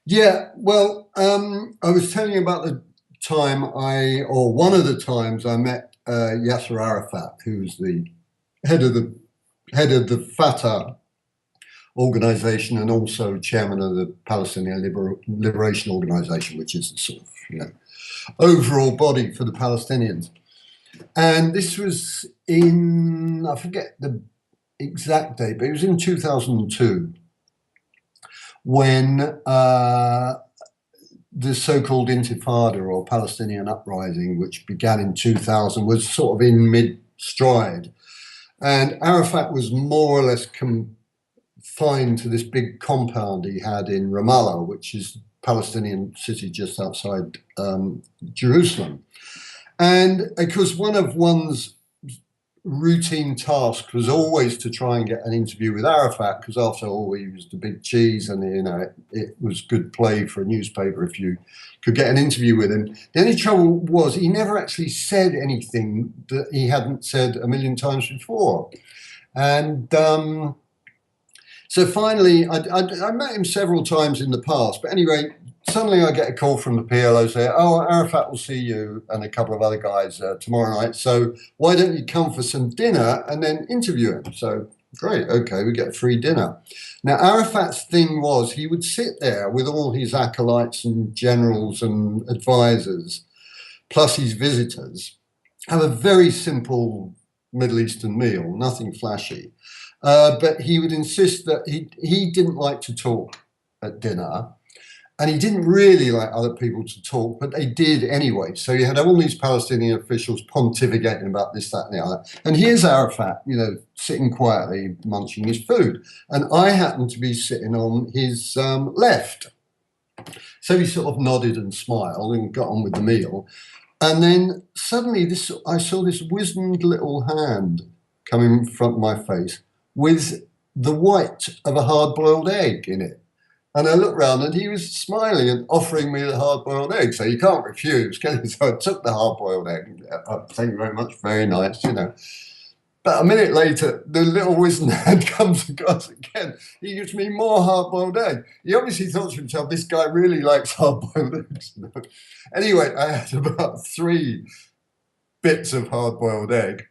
Yeah, well, I was telling you about the time or one of the times I met Yasser Arafat, who's the head of the Fatah organization and also chairman of the Palestinian Liberation Organization, which is the sort of overall body for the Palestinians. And this was in, I forget the exact date, but it was in 2002 when the so-called Intifada or Palestinian uprising, which began in 2000, was sort of in mid-stride. And Arafat was more or less confined to this big compound he had in Ramallah, which is a Palestinian city just outside Jerusalem. And because one of one's routine task was always to try and get an interview with Arafat, because after all, he was the big cheese, and it was good play for a newspaper if you could get an interview with him. The only trouble was he never actually said anything that he hadn't said a million times before. And so finally, I met him several times in the past, but anyway, suddenly I get a call from the PLO saying, "Oh, Arafat will see you and a couple of other guys tomorrow night. So why don't you come for some dinner and then interview him?" So great, okay, we get a free dinner. Now Arafat's thing was he would sit there with all his acolytes and generals and advisors, plus his visitors, have a very simple Middle Eastern meal, nothing flashy. But he would insist that he didn't like to talk at dinner. And he didn't really like other people to talk, but they did anyway. So you had all these Palestinian officials pontificating about this, that, and the other. And here's Arafat, sitting quietly munching his food. And I happened to be sitting on his left. So he sort of nodded and smiled and got on with the meal. And then suddenly I saw this wizened little hand come in front of my face with the white of a hard-boiled egg in it. And I looked round and he was smiling and offering me the hard-boiled egg. So you can't refuse, can you? So I took the hard-boiled egg. Thank you very much. Very nice, But a minute later, the little wizened hand comes across again. He gives me more hard-boiled egg. He obviously thought to himself, this guy really likes hard-boiled eggs. Anyway, I had about 3 bits of hard-boiled egg.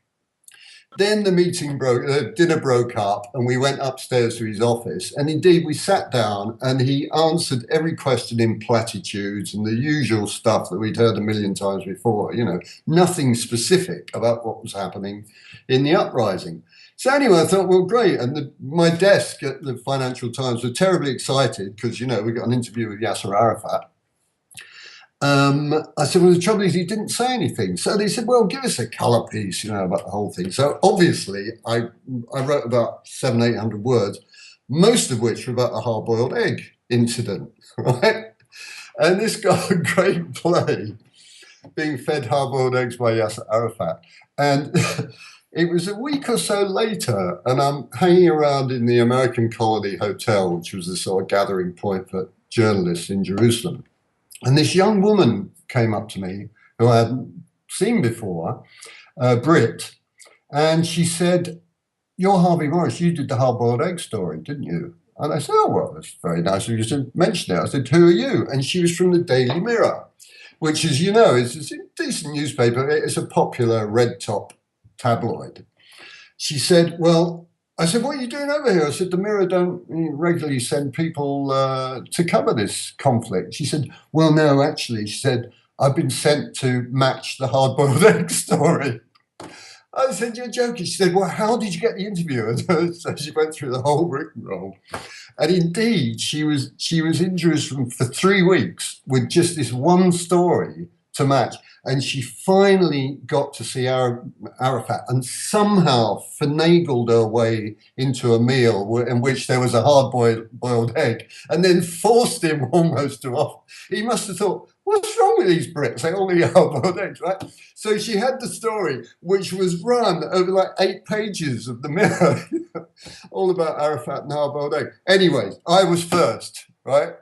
Then the dinner broke up and we went upstairs to his office. And indeed, we sat down and he answered every question in platitudes and the usual stuff that we'd heard a million times before, nothing specific about what was happening in the uprising. So anyway, I thought, well, great. And my desk at the Financial Times were terribly excited because, we got an interview with Yasser Arafat. I said, well, the trouble is he didn't say anything. So they said, well, give us a colour piece, about the whole thing. So obviously I wrote about 700-800 words, most of which were about the hard-boiled egg incident, right? And this got a great play, being fed hard-boiled eggs by Yasser Arafat. And it was a week or so later, and I'm hanging around in the American Colony Hotel, which was the sort of gathering point for journalists in Jerusalem. And this young woman came up to me, who I hadn't seen before, Brit, and she said, "You're Harvey Morris, you did the hard-boiled egg story, didn't you?" And I said, "Oh, well, that's very nice of you to mention it." I said, "Who are you?" And she was from the Daily Mirror, which, as you know, is a decent newspaper. It's a popular red-top tabloid. She said, well, I said, "What are you doing over here?" I said, "The Mirror don't regularly send people to cover this conflict." She said, "Well, no, actually," she said, "I've been sent to match the hard-boiled egg story." I said, "You're joking." She said, "Well, how did you get the interview?" And so she went through the whole rigmarole. And indeed, she was in Jerusalem for 3 weeks with just this one story to match. And she finally got to see Arafat and somehow finagled her way into a meal in which there was a hard-boiled egg, and then forced him almost to off. He must have thought, what's wrong with these Brits? They only eat hard-boiled eggs, right? So she had the story, which was run over like 8 pages of the Mirror, all about Arafat and hard-boiled egg. Anyways, I was first, right?